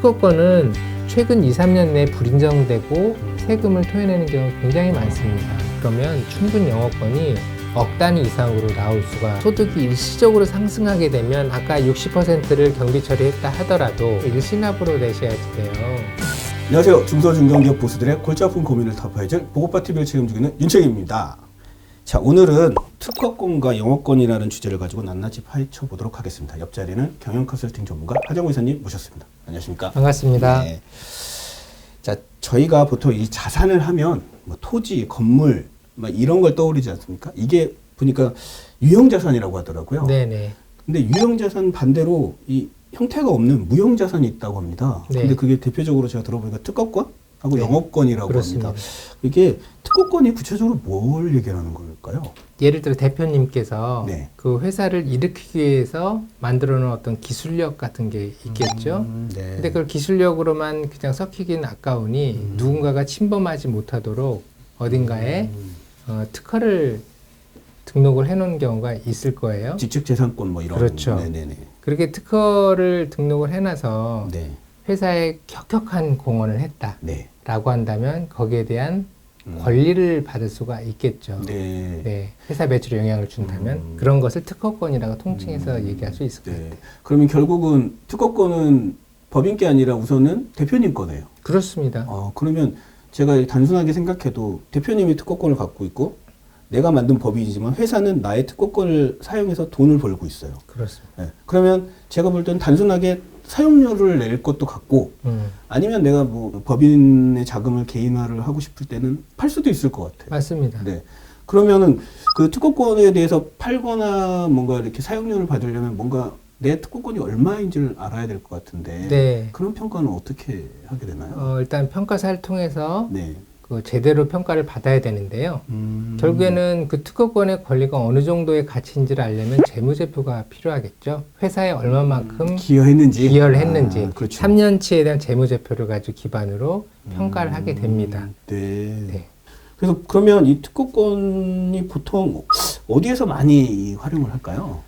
특허권은 최근 2, 3년 내에 불인정되고 세금을 토해내는 경우가 굉장히 많습니다. 그러면 충분 영업권이 억 단위 이상으로 나올 수가, 소득이 일시적으로 상승하게 되면 아까 60%를 경비 처리했다 하더라도 일시납으로 내셔야지 돼요. 안녕하세요. 중소중견기업 보수들의 골치 아픈 고민을 타파해줄 보고파TV를 책임 지고 윤책입니다. 자, 오늘은 특허권과 영업권이라는 주제를 가지고 낱낱이 파헤쳐 보도록 하겠습니다. 옆자리는 경영 컨설팅 전문가 하정우 이사님 모셨습니다. 안녕하십니까? 반갑습니다. 네. 자, 저희가 보통 이 자산을 하면 뭐 토지, 건물 막 이런 걸 떠오르지 않습니까? 이게 보니까 유형자산이라고 하더라고요. 네네. 근데 유형자산 반대로 이 형태가 없는 무형자산이 있다고 합니다. 네. 근데 그게 대표적으로 제가 들어보니까 특허권하고 네. 영업권이라고 그렇습니다. 합니다. 이게 특허권이 구체적으로 뭘 얘기하는 걸까요? 예를 들어 대표님께서 네. 그 회사를 일으키기 위해서 만들어 놓은 어떤 기술력 같은 게 있겠죠. 네. 근데 그걸 기술력으로만 그냥 썩히긴 아까우니 누군가가 침범하지 못하도록 어딘가에 특허를 등록을 해놓은 경우가 있을 거예요. 지적재산권 뭐 이런. 그렇죠. 네네네. 그렇게 특허를 등록을 해놔서 네. 회사에 격격한 공헌을 했다라고 네. 한다면 거기에 대한 권리를 받을 수가 있겠죠. 네. 네, 회사 매출에 영향을 준다면 그런 것을 특허권이라고 통칭해서 얘기할 수 있을 것 네. 같아요. 그러면 결국은 특허권은 법인 게 아니라 우선은 대표님 거네요. 그렇습니다. 그러면 제가 단순하게 생각해도 대표님이 특허권을 갖고 있고 내가 만든 법인이지만 회사는 나의 특허권을 사용해서 돈을 벌고 있어요. 그렇습니다. 네. 그러면 제가 볼 때는 단순하게 사용료를 낼 것도 같고 아니면 내가 뭐 법인의 자금을 개인화를 하고 싶을 때는 팔 수도 있을 것 같아요. 맞습니다. 네. 그러면은 그 특허권에 대해서 팔거나 뭔가 이렇게 사용료를 받으려면 뭔가 내 특허권이 얼마인지를 알아야 될 것 같은데 네. 그런 평가는 어떻게 하게 되나요? 일단 평가사를 통해서 네. 그 제대로 평가를 받아야 되는데요. 결국에는 그 특허권의 권리가 어느 정도의 가치인지를 알려면 재무제표가 필요하겠죠. 회사에 얼마만큼 기여를 했는지 그렇죠. 3년치에 대한 재무제표를 가지고 기반으로 평가를 하게 됩니다. 네. 네. 그래서 그러면 이 특허권이 보통 어디에서 많이 활용을 할까요?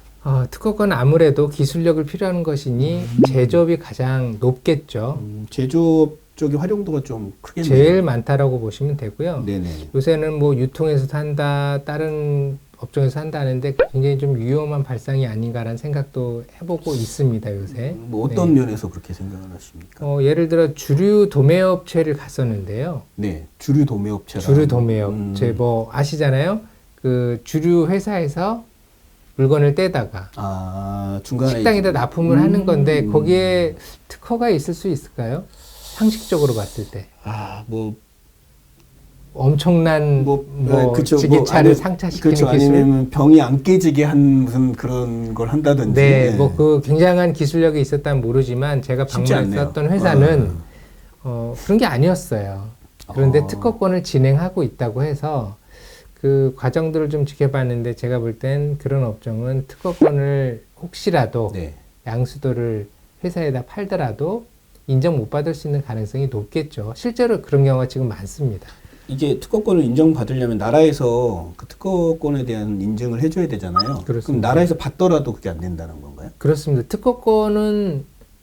특허권은 아무래도 기술력을 필요한 것이니 제조업이 가장 높겠죠. 제조업 쪽의 활용도가 좀 크겠네요. 제일 많다라고 보시면 되고요. 네네. 요새는 뭐 유통에서 한다, 다른 업종에서 한다 하는데 굉장히 좀 위험한 발상이 아닌가라는 생각도 해보고 있습니다, 요새. 뭐 어떤 면에서 그렇게 생각을 하십니까? 예를 들어 주류 도매업체를 갔었는데요. 네, 주류 도매업체라. 주류 도매업체 뭐 아시잖아요. 그 주류 회사에서 물건을 떼다가 중간에 식당에다 납품을 하는 건데 거기에 특허가 있을 수 있을까요? 상식적으로 봤을 때. 엄청난 그쵸, 지게차를 상차시키는 그쵸, 기술. 아니면 병이 안 깨지게 한 무슨 그런 걸 한다든지. 네, 뭐 그 굉장한 기술력이 있었다면 모르지만 제가 방문했었던 회사는 그런 게 아니었어요. 그런데 특허권을 진행하고 있다고 해서 그 과정들을 좀 지켜봤는데 제가 볼 땐 그런 업종은 특허권을 혹시라도 네. 양수도를 회사에다 팔더라도 인정 못 받을 수 있는 가능성이 높겠죠. 실제로 그런 경우가 지금 많습니다. 이게 특허권을 인정받으려면 나라에서 그 특허권에 대한 인증을 해줘야 되잖아요. 그렇습니다. 그럼 나라에서 받더라도 그게 안 된다는 건가요? 그렇습니다.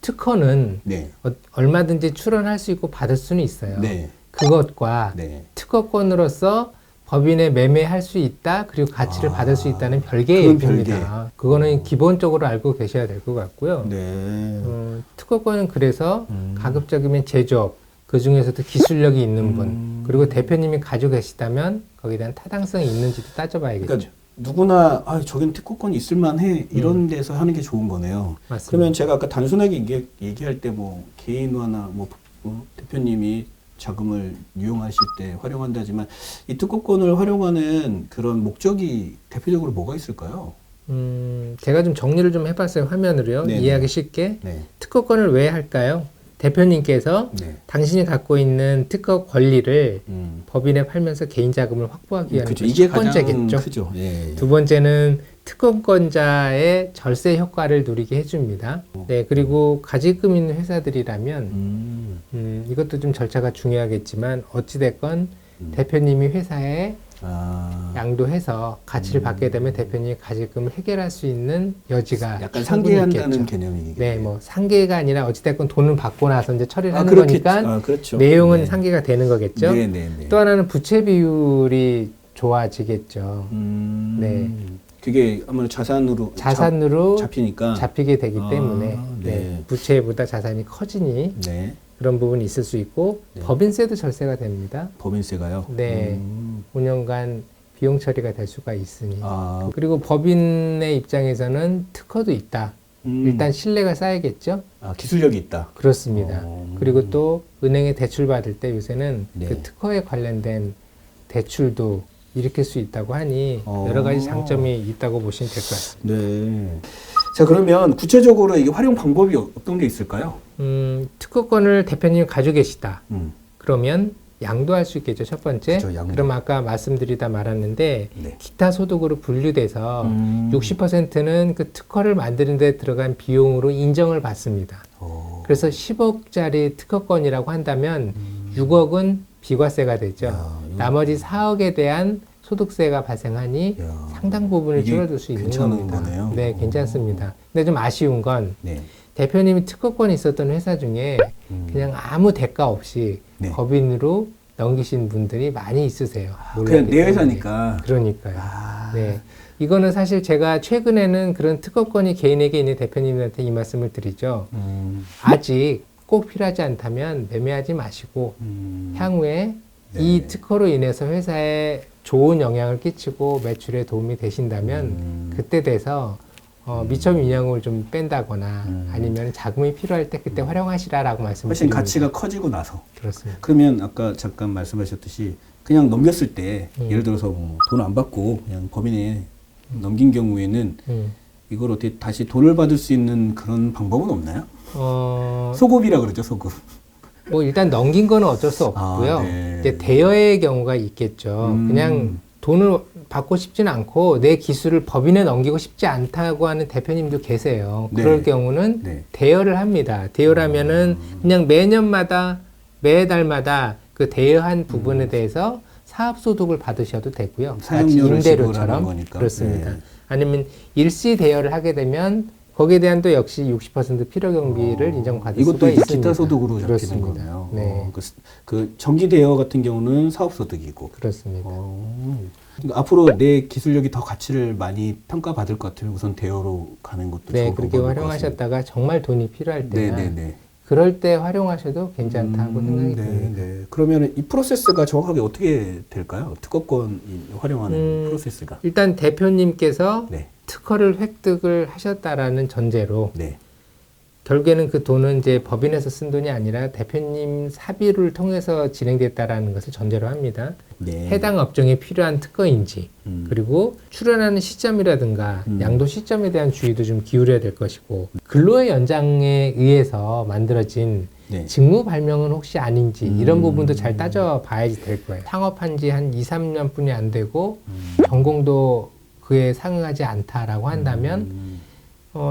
특허는 네. 얼마든지 출원할 수 있고 받을 수는 있어요. 네. 그것과 네. 특허권으로서 법인에 매매할 수 있다, 그리고 가치를 받을 수 있다는 별개의 그건 얘기입니다. 그거는 기본적으로 알고 계셔야 될 것 같고요. 네. 특허권은 그래서 가급적이면 제조업, 그 중에서도 기술력이 있는 분, 그리고 대표님이 가지고 계시다면 거기에 대한 타당성이 있는지도 따져봐야겠죠. 그러니까 누구나 저긴 특허권이 있을 만해 이런 데서 하는 게 좋은 거네요. 맞습니다. 그러면 제가 아까 단순하게 얘기할 때 뭐 개인화나 뭐 대표님이 자금을 유용하실 때 활용한다지만 이 특허권을 활용하는 그런 목적이 대표적으로 뭐가 있을까요? 제가 좀 정리를 좀 해봤어요. 화면으로요. 네네. 이해하기 쉽게. 네. 특허권을 왜 할까요? 대표님께서 네. 당신이 갖고 있는 특허 권리를 법인에 팔면서 개인 자금을 확보하기 위한 그렇죠. 것이 이게 첫 번째겠죠. 가장 크죠. 예. 두 번째는 특허권자의 절세 효과를 누리게 해줍니다. 네, 그리고 가지금 있는 회사들이라면 이것도 좀 절차가 중요하겠지만 어찌됐건 대표님이 회사에 양도해서 가치를 받게 되면 대표님이 가지금을 해결할 수 있는 여지가 약간 충분히 상계한다는 있겠죠. 개념이겠네요. 네, 뭐 상계가 아니라 어찌됐건 돈을 받고 나서 이제 처리를 하는 그렇겠죠. 거니까 그렇죠. 내용은 네. 상계가 되는 거겠죠. 네네네. 또 하나는 부채 비율이 좋아지겠죠. 네. 그게 아무래도 자산으로 잡히니까 잡히게 되기 때문에 네. 네. 부채보다 자산이 커지니 네. 그런 부분이 있을 수 있고 네. 법인세도 절세가 됩니다. 법인세가요. 네. 5년간 비용 처리가 될 수가 있으니. 아, 그리고 법인의 입장에서는 특허도 있다. 일단 신뢰가 쌓이겠죠. 기술력이 있다. 그렇습니다. 그리고 또 은행에 대출 받을 때 요새는 네. 그 특허에 관련된 대출도 일으킬 수 있다고 하니 여러 가지 장점이 있다고 보시면 될 것 같습니다. 네. 자, 그러면 구체적으로 이게 활용 방법이 어떤 게 있을까요? 특허권을 대표님이 가지고 계시다. 음. 그러면 양도할 수 있겠죠. 첫 번째. 그쵸, 양도. 그럼 아까 말씀드리다 말았는데 네. 기타 소득으로 분류돼서 60%는 그 특허를 만드는 데 들어간 비용으로 인정을 받습니다. 그래서 10억짜리 특허권이라고 한다면 6억은 비과세가 되죠. 이거- 나머지 4억에 대한 소득세가 발생하니 야, 상당 부분을 이게 줄여줄 수 있는 괜찮은 겁니다. 거네요. 네, 괜찮습니다. 근데 좀 아쉬운 건 네. 대표님이 특허권이 있었던 회사 중에 그냥 아무 대가 없이 네. 법인으로 넘기신 분들이 많이 있으세요. 그냥 몰랐기 내 때문에. 회사니까. 그러니까요. 네. 이거는 사실 제가 최근에는 그런 특허권이 개인에게 있는 대표님한테 이 말씀을 드리죠. 아직 꼭 필요하지 않다면 매매하지 마시고 향후에 네. 이 특허로 인해서 회사에 좋은 영향을 끼치고 매출에 도움이 되신다면 그때 돼서 미처 민영을 좀 뺀다거나 아니면 자금이 필요할 때 그때 활용하시라라고 말씀을 훨씬 드립니다. 가치가 커지고 나서. 그렇습니다. 그러면 아까 잠깐 말씀하셨듯이 그냥 넘겼을 때 예를 들어서 뭐 돈 안 받고 그냥 법인에 넘긴 경우에는 이걸 어떻게 다시 돈을 받을 수 있는 그런 방법은 없나요? 소급이라 그러죠, 소급. 뭐 일단 넘긴 거는 어쩔 수 없고요. 네. 이제 대여의 경우가 있겠죠. 그냥 돈을 받고 싶지는 않고 내 기술을 법인에 넘기고 싶지 않다고 하는 대표님도 계세요. 네. 그럴 경우는 네. 대여를 합니다. 대여라면은 그냥 매년마다 매달마다 그 대여한 부분에 대해서 사업소득을 받으셔도 되고요. 마치 사용료를 지불하는 임대료처럼 거니까. 그렇습니다. 네. 아니면 일시 대여를 하게 되면 거기에 대한 또 역시 60% 필요 경비를 인정받을 이것도 수가 이제 있습니다. 기타 소득으로 잡히는 그렇습니다. 거네요. 네, 그 정기 대여 같은 경우는 사업 소득이고. 그렇습니다. 그러니까 앞으로 내 기술력이 더 가치를 많이 평가받을 것 같으면 우선 대여로 가는 것도 네, 좋을 그렇게 것 활용하셨다가 정말 돈이 필요할 때나 네네네. 그럴 때 활용하셔도 괜찮다고 생각이 듭니다. 네. 그러면 이 프로세스가 정확하게 어떻게 될까요? 특허권 활용하는 프로세스가. 일단 대표님께서 네. 특허를 획득을 하셨다라는 전제로 네. 결국에는 그 돈은 이제 법인에서 쓴 돈이 아니라 대표님 사비를 통해서 진행됐다라는 것을 전제로 합니다. 네. 해당 업종에 필요한 특허인지 그리고 출연하는 시점이라든가 양도 시점에 대한 주의도 좀 기울여야 될 것이고 근로의 연장에 의해서 만들어진 네. 직무 발명은 혹시 아닌지 이런 부분도 잘 따져봐야지 될 거예요. 창업한 지 한 2, 3년 뿐이 안 되고 전공도 그에 상응하지 않다라고 한다면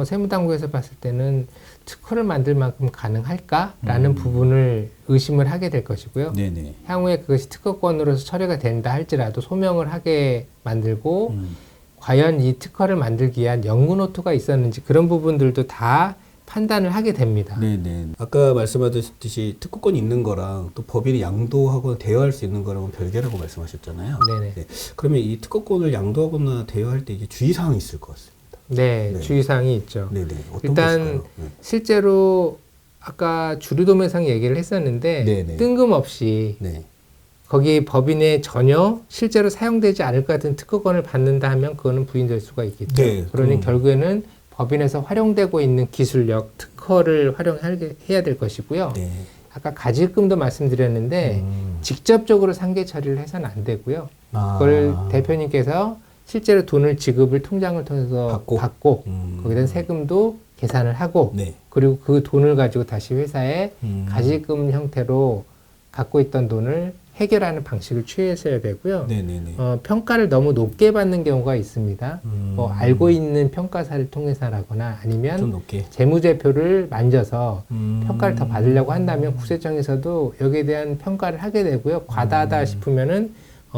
세무당국에서 봤을 때는 특허를 만들 만큼 가능할까라는 부분을 의심을 하게 될 것이고요. 네네. 향후에 그것이 특허권으로서 처리가 된다 할지라도 소명을 하게 만들고 과연 이 특허를 만들기 위한 연구 노트가 있었는지 그런 부분들도 다 판단을 하게 됩니다. 네네. 아까 말씀하셨듯이 특허권이 있는 거랑 또 법인이 양도하거나 대여할 수 있는 거랑은 별개라고 말씀하셨잖아요. 네네. 네. 그러면 이 특허권을 양도하거나 대여할 때 이게 주의사항이 있을 것 같습니다. 네, 네. 주의사항이 있죠. 네네. 어떤 일단 것일까요? 네. 실제로 아까 주류도매상 얘기를 했었는데 네네. 뜬금없이 네. 거기 법인에 전혀 실제로 사용되지 않을 것 같은 특허권을 받는다 하면 그거는 부인될 수가 있겠죠. 네, 그러니 결국에는 법인에서 활용되고 있는 기술력, 특허를 활용해야 될 것이고요. 네. 아까 가질금도 말씀드렸는데 직접적으로 상계 처리를 해서는 안 되고요. 그걸 대표님께서 실제로 돈을 지급을 통장을 통해서 받고 거기에 대한 세금도 계산을 하고 네. 그리고 그 돈을 가지고 다시 회사에 가지금 형태로 갖고 있던 돈을 해결하는 방식을 취하셔야 되고요. 네네네. 평가를 너무 높게 받는 경우가 있습니다. 뭐 알고 있는 평가사를 통해서라거나 좀 아니면 높게. 재무제표를 만져서 평가를 더 받으려고 한다면 국세청에서도 여기에 대한 평가를 하게 되고요. 과다하다 싶으면은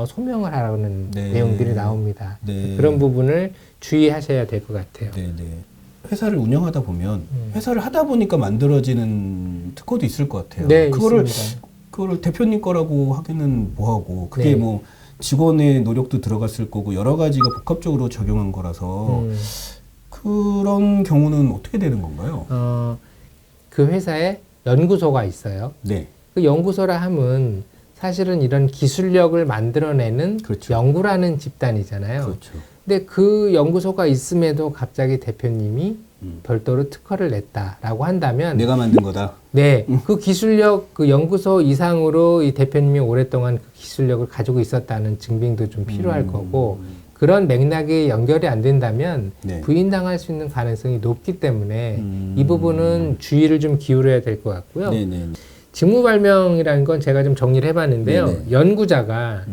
소명을 하라는 네. 내용들이 나옵니다. 네. 그런 부분을 주의하셔야 될 것 같아요. 네네. 회사를 운영하다 보면 회사를 하다 보니까 만들어지는 특허도 있을 것 같아요. 네, 그거를 있습니다. 그거를 대표님 거라고 하기는 뭐하고 그게 네. 뭐 직원의 노력도 들어갔을 거고 여러 가지가 복합적으로 적용한 거라서 그런 경우는 어떻게 되는 건가요? 그 회사에 연구소가 있어요. 네. 그 연구소라 함은 사실은 이런 기술력을 만들어내는 그렇죠. 연구라는 집단이잖아요. 그렇죠. 근데 그 연구소가 있음에도 갑자기 대표님이 음. 별도로 특허를 냈다라고 한다면 내가 만든 거다. 네, 그 기술력, 그 연구소 이상으로 이 대표님이 오랫동안 그 기술력을 가지고 있었다는 증빙도 좀 필요할 거고, 그런 맥락이 연결이 안 된다면 네. 부인당할 수 있는 가능성이 높기 때문에 이 부분은 주의를 좀 기울여야 될 것 같고요. 네네. 직무발명이라는 건 제가 좀 정리를 해봤는데요. 네네. 연구자가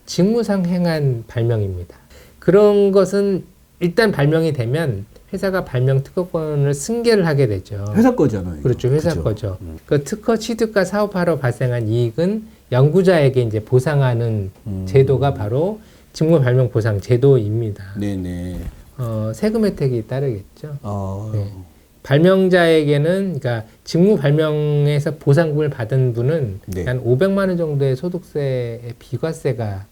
직무상 행한 발명입니다. 그런 것은 일단 발명이 되면 회사가 발명 특허권을 승계를 하게 되죠. 회사 거잖아요. 이거. 그렇죠. 회사 그쵸? 거죠. 그 특허 취득과 사업화로 발생한 이익은 연구자에게 이제 보상하는 제도가 바로 직무 발명 보상 제도입니다. 네네. 세금 혜택이 따르겠죠. 네. 아. 발명자에게는, 그러니까 직무 발명에서 보상금을 받은 분은 네. 한 500만 원 정도의 소득세의 비과세가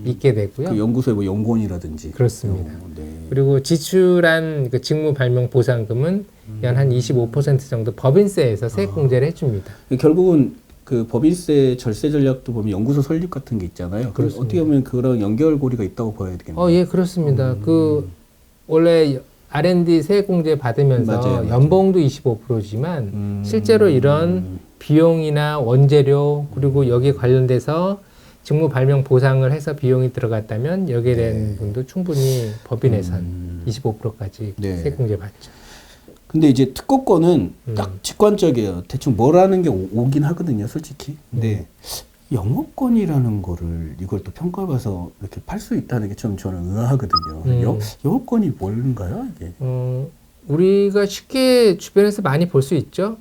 있게 되고요. 그 연구소의 뭐 연구원이라든지. 그렇습니다. 네. 그리고 지출한 그 직무 발명 보상금은 연 한 25% 정도 법인세에서 세액 공제를 해줍니다. 결국은 그 법인세 절세 전략도 보면 연구소 설립 같은 게 있잖아요. 그렇습니다. 어떻게 보면 그런 연결고리가 있다고 봐야 되겠네요. 예, 그렇습니다. 그 원래 R&D 세액 공제 받으면서 맞아요. 연봉도 25%지만 실제로 이런 비용이나 원재료 그리고 여기에 관련돼서 직무 발명 보상을 해서 비용이 들어갔다면 여기에 대한 분도 충분히 법인에선 25%까지 네. 세액 공제 받죠. 근데 이제 특허권은 딱 직관적이에요. 대충 뭐라는 게 오긴 하거든요, 솔직히. 근데 영업권이라는 거를 이걸 또 평가해서 이렇게 팔 수 있다는 게 좀 저는 의아하거든요. 영업권이 뭔가요, 이게? 우리가 쉽게 주변에서 많이 볼 수 있죠.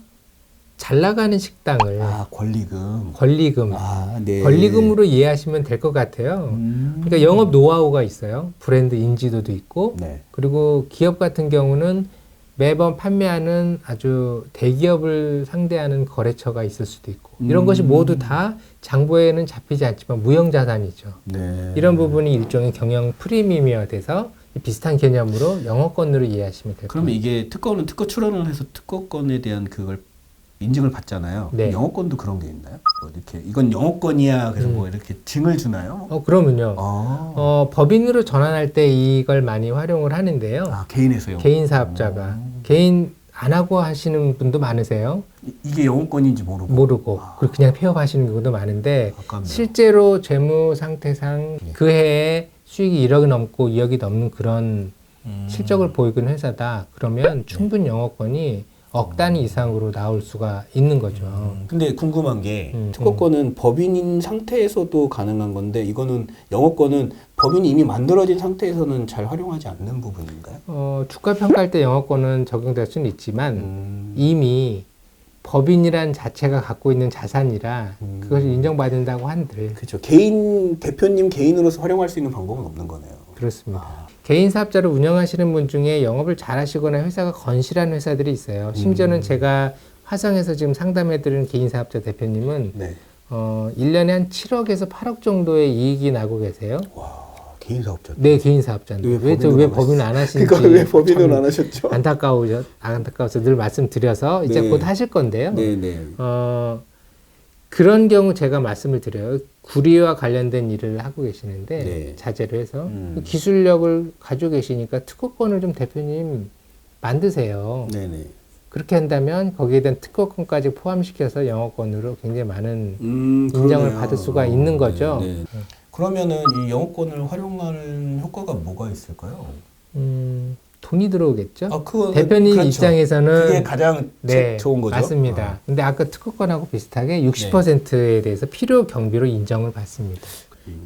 잘 나가는 식당을 아, 권리금. 권리금, 아, 네. 권리금으로 이해하시면 될 것 같아요. 그러니까 영업 노하우가 있어요. 브랜드 인지도도 있고, 네. 그리고 기업 같은 경우는 매번 판매하는 아주 대기업을 상대하는 거래처가 있을 수도 있고, 이런 것이 모두 다 장부에는 잡히지 않지만 무형자산이죠. 네. 이런 부분이 일종의 경영 프리미엄이 돼서 비슷한 개념으로 영어권으로 이해하시면 될 것 그러면 같아요. 이게 특허는 특허 출원을 해서 특허권에 대한 그걸 인증을 받잖아요. 네. 영어권도 그런 게 있나요? 뭐 이렇게 이건 영어권이야. 그래서 뭐 이렇게 증을 주나요? 그러면요. 아, 법인으로 전환할 때 이걸 많이 활용을 하는데요. 아 개인에서요. 개인 사업자가. 개인 안 하고 하시는 분도 많으세요. 이게 영어권인지 모르고. 그리고 그냥 폐업하시는 경우도 많은데, 아깝네요. 실제로 재무 상태상 그 해에 수익이 1억이 넘고 2억이 넘는 그런 실적을 보이는 회사다. 그러면 충분 영어권이 억 단위 이상으로 나올 수가 있는 거죠. 근데 궁금한 게 특허권은 법인인 상태에서도 가능한 건데 이거는 영어권은 법인이 이미 만들어진 상태에서는 잘 활용하지 않는 부분인가요? 주가 평가할 때 영어권은 적용될 수는 있지만 이미 법인이란 자체가 갖고 있는 자산이라 그것을 인정받는다고 한들 그렇죠. 개인 대표님 개인으로서 활용할 수 있는 방법은 없는 거네요. 그렇습니다. 개인 사업자를 운영하시는 분 중에 영업을 잘 하시거나 회사가 건실한 회사들이 있어요. 심지어는 제가 화성에서 지금 상담해드리는 개인 사업자 대표님은 네. 1년에 한 7억에서 8억 정도의 이익이 나고 계세요. 와, 개인 사업자. 네, 개인 사업자인데 왜 법인 안 하시는지 그러니까 왜 법인을 안 하셨죠? 안타까워서 늘 말씀드려서 이제 네. 곧 하실 건데요. 네, 네. 그런 경우 제가 말씀을 드려요. 구리와 관련된 일을 하고 계시는데 네. 자제를 해서 그 기술력을 가지고 계시니까 특허권을 좀 대표님 만드세요. 네, 네. 그렇게 한다면 거기에 대한 특허권까지 포함시켜서 영어권으로 굉장히 많은 인정을 그러네요. 받을 수가 있는 거죠. 네, 네. 그러면은 이 영어권을 활용하는 효과가 뭐가 있을까요? 돈이 들어오겠죠. 그건 대표님 그렇죠. 입장에서는 그게 가장 좋은 거죠. 맞습니다. 근데 아까 특허권하고 비슷하게 60%에 대해서 필요 경비로 인정을 받습니다.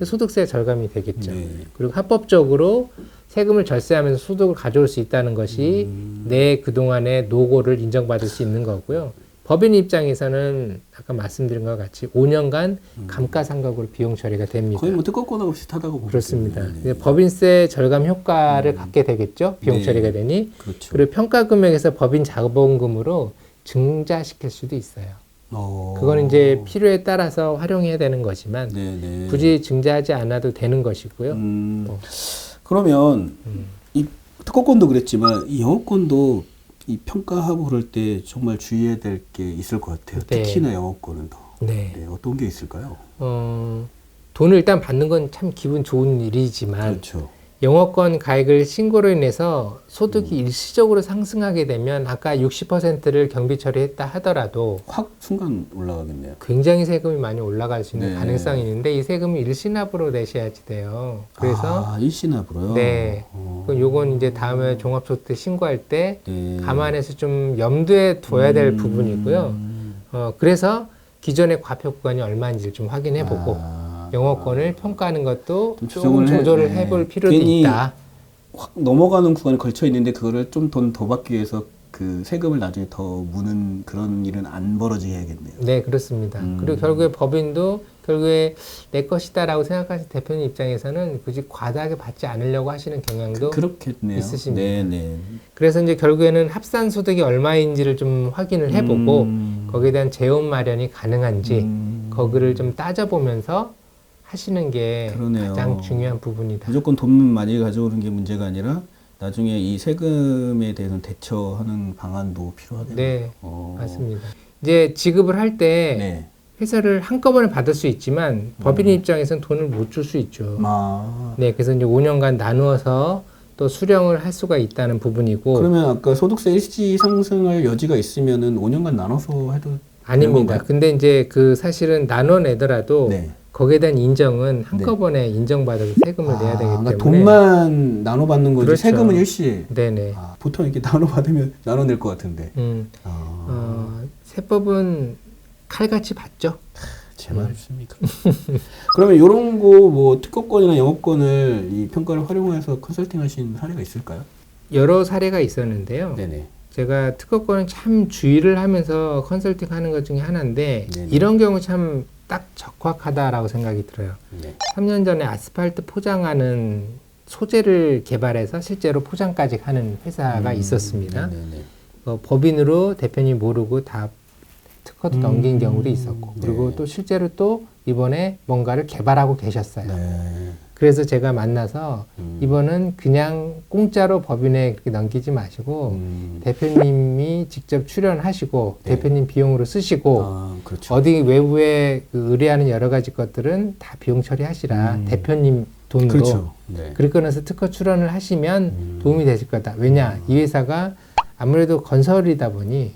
소득세 절감이 되겠죠. 네. 그리고 합법적으로 세금을 절세하면서 소득을 가져올 수 있다는 것이 내 그동안의 노고를 인정받을 수 있는 거고요. 법인 입장에서는 아까 말씀드린 것 같이 5년간 감가상각으로 비용 처리가 됩니다. 거의 뭐 특허권하고 비슷하다고 보면 그렇습니다. 되겠네요. 이제 법인세 절감 효과를 갖게 되겠죠. 비용 네. 처리가 되니. 그렇죠. 그리고 평가 금액에서 법인 자본금으로 증자시킬 수도 있어요. 그거는 이제 필요에 따라서 활용해야 되는 거지만 네네. 굳이 증자하지 않아도 되는 것이고요. 그러면 이 특허권도 그랬지만 이 영어권도 이 평가하고 그럴 때 정말 주의해야 될 게 있을 것 같아요. 네. 특히나 영어권은 더. 네. 네, 어떤 게 있을까요? 돈을 일단 받는 건 참 기분 좋은 일이지만 그렇죠. 영어권 가액을 신고로 인해서 소득이 일시적으로 상승하게 되면 아까 60%를 경비 처리했다 하더라도 확 순간 올라가겠네요. 굉장히 세금이 많이 올라갈 수 있는 네. 가능성이 있는데 이 세금을 일시납으로 내셔야지 돼요. 그래서 일시납으로요? 네. 요건 이제 다음에 종합소득세 신고할 때 네. 감안해서 좀 염두에 둬야 될 부분이고요. 그래서 기존의 과표 구간이 얼마인지를 좀 확인해 보고 영어권을 평가하는 것도 조금 조절을 해볼 필요도 있다. 확 넘어가는 구간에 걸쳐 있는데 그거를 좀 돈 더 받기 위해서 그 세금을 나중에 더 무는 그런 일은 안 벌어지게 해야겠네요. 네, 그렇습니다. 그리고 결국에 법인도 결국에 내 것이다라고 생각하시는 대표님 입장에서는 굳이 과다하게 받지 않으려고 하시는 경향도 그렇겠네요. 있으십니다. 네네. 그래서 이제 결국에는 합산 소득이 얼마인지를 좀 확인을 해보고 거기에 대한 재원 마련이 가능한지 거기를 좀 따져보면서 하시는 게 그러네요. 가장 중요한 부분이다. 무조건 돈만 많이 가져오는 게 문제가 아니라 나중에 이 세금에 대해서는 대처하는 방안도 필요하겠네요. 네, 맞습니다. 이제 지급을 할 때 네. 회사를 한꺼번에 받을 수 있지만 법인 입장에서는 돈을 못 줄 수 있죠. 네, 그래서 이제 5년간 나누어서 또 수령을 할 수가 있다는 부분이고. 그러면 아까 소득세 일시 상승할 여지가 있으면은 5년간 나눠서 해도 아닙니다. 근데 이제 그 사실은 나눠내더라도 네. 거기에 대한 인정은 한꺼번에 인정받아서 세금을 내야 되기 때문에. 그러니까 돈만 나눠받는 거지 그렇죠. 세금은 일시. 네네. 보통 이렇게 나눠받으면 나눠낼 것 같은데. 세법은 칼같이 받죠. 제 말입니까? 그러면 이런 거 뭐 특허권이나 영어권을 이 평가를 활용해서 컨설팅하신 사례가 있을까요? 여러 사례가 있었는데요. 네네. 제가 특허권은 참 주의를 하면서 컨설팅하는 것 중에 하나인데 네네. 이런 경우 참 딱 적확하다라고 생각이 들어요. 네. 3년 전에 아스팔트 포장하는 소재를 개발해서 실제로 포장까지 하는 회사가 있었습니다. 네네네. 법인으로 대표님 모르고 다 특허도 넘긴 경우도 있었고 그리고 네. 또 실제로 또 이번에 뭔가를 개발하고 계셨어요. 네. 그래서 제가 만나서 이번은 그냥 공짜로 법인에 그렇게 넘기지 마시고 대표님이 직접 출연하시고 네. 대표님 비용으로 쓰시고 그렇죠. 어디 외부에 그 의뢰하는 여러 가지 것들은 다 비용 처리하시라 대표님 돈으로 그렇죠. 네. 그렇게 해서 특허 출연을 하시면 도움이 되실 거다. 왜냐 이 회사가 아무래도 건설이다 보니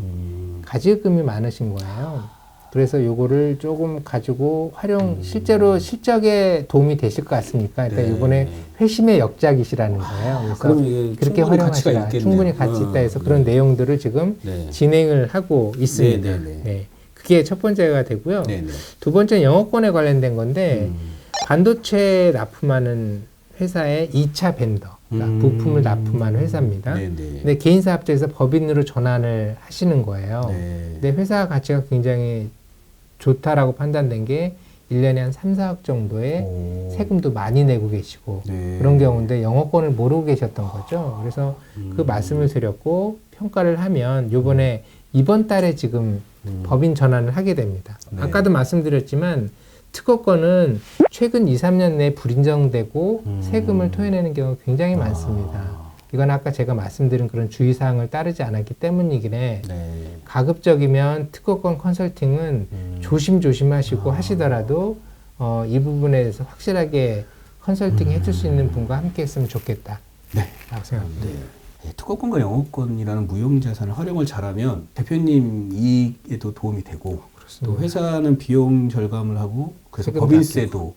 가지금이 많으신 거예요. 그래서 요거를 조금 가지고 실제로 실적에 도움이 되실 것 같습니까? 그러니까 이번에 회심의 역작이시라는 거예요. 그래서 그럼 이게 그렇게 충분히 가치가 활용하시라. 있겠네요. 충분히 가치 있다 해서 그런 내용들을 지금 네. 진행을 하고 있습니다. 네네네. 네. 그게 첫 번째가 되고요. 네네. 두 번째는 영어권에 관련된 건데 반도체 납품하는 회사의 2차 벤더, 그러니까 부품을 납품하는 회사입니다. 네네. 근데 개인 사업자에서 법인으로 전환을 하시는 거예요. 네. 근데 회사 가치가 굉장히 좋다라고 판단된 게 1년에 한 3, 4억 정도의 오. 세금도 많이 내고 계시고 네. 그런 경우인데 영어권을 모르고 계셨던 거죠. 그래서 그 말씀을 드렸고 평가를 하면 요번에 이번 달에 지금 법인 전환을 하게 됩니다. 네. 아까도 말씀드렸지만 특허권은 최근 2, 3년 내에 불인정되고 세금을 토해내는 경우가 굉장히 많습니다. 이건 아까 제가 말씀드린 그런 주의사항을 따르지 않았기 때문이기에 네. 가급적이면 특허권 컨설팅은 조심조심하시고 하시더라도 이 부분에 대해서 확실하게 컨설팅 해줄 수 있는 분과 함께 했으면 좋겠다. 네. 라고 생각합니다. 네. 특허권과 영어권이라는 무형자산을 활용을 잘하면 대표님 이익에도 도움이 되고 또 회사는 비용 절감을 하고 그래서 세금 법인세도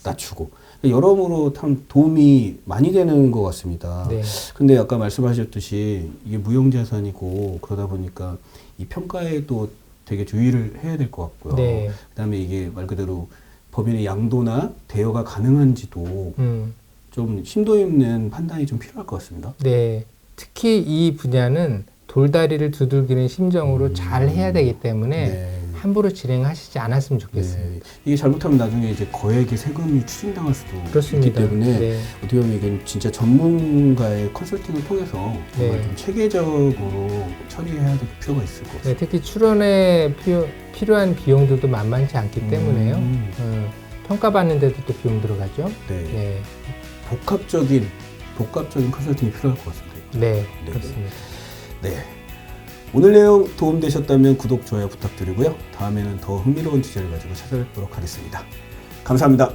낮추고 여러모로 참 도움이 많이 되는 것 같습니다. 네. 근데 아까 말씀하셨듯이 이게 무형자산이고 그러다 보니까 이 평가에도 되게 주의를 해야 될 것 같고요. 네. 그다음에 이게 말 그대로 법인의 양도나 대여가 가능한지도 좀 심도 있는 판단이 좀 필요할 것 같습니다. 네. 특히 이 분야는 돌다리를 두들기는 심정으로 잘 해야 되기 때문에 네. 함부로 진행하시지 않았으면 좋겠습니다. 네. 이게 잘못하면 나중에 이제 거액의 세금이 추징당할 수도 그렇습니다. 있기 때문에 네. 어떻게 보면 이건 진짜 전문가의 컨설팅을 통해서 정말 네. 좀 체계적으로 처리해야 될 필요가 있을 것 네, 같습니다. 특히 출원에 필요한 비용들도 만만치 않기 때문에요. 평가받는데도 또 비용 들어가죠. 네. 네, 복합적인 컨설팅이 필요할 것 같습니다. 네, 네. 그렇습니다. 네. 오늘 내용 도움되셨다면 구독, 좋아요 부탁드리고요. 다음에는 더 흥미로운 주제를 가지고 찾아뵙도록 하겠습니다. 감사합니다.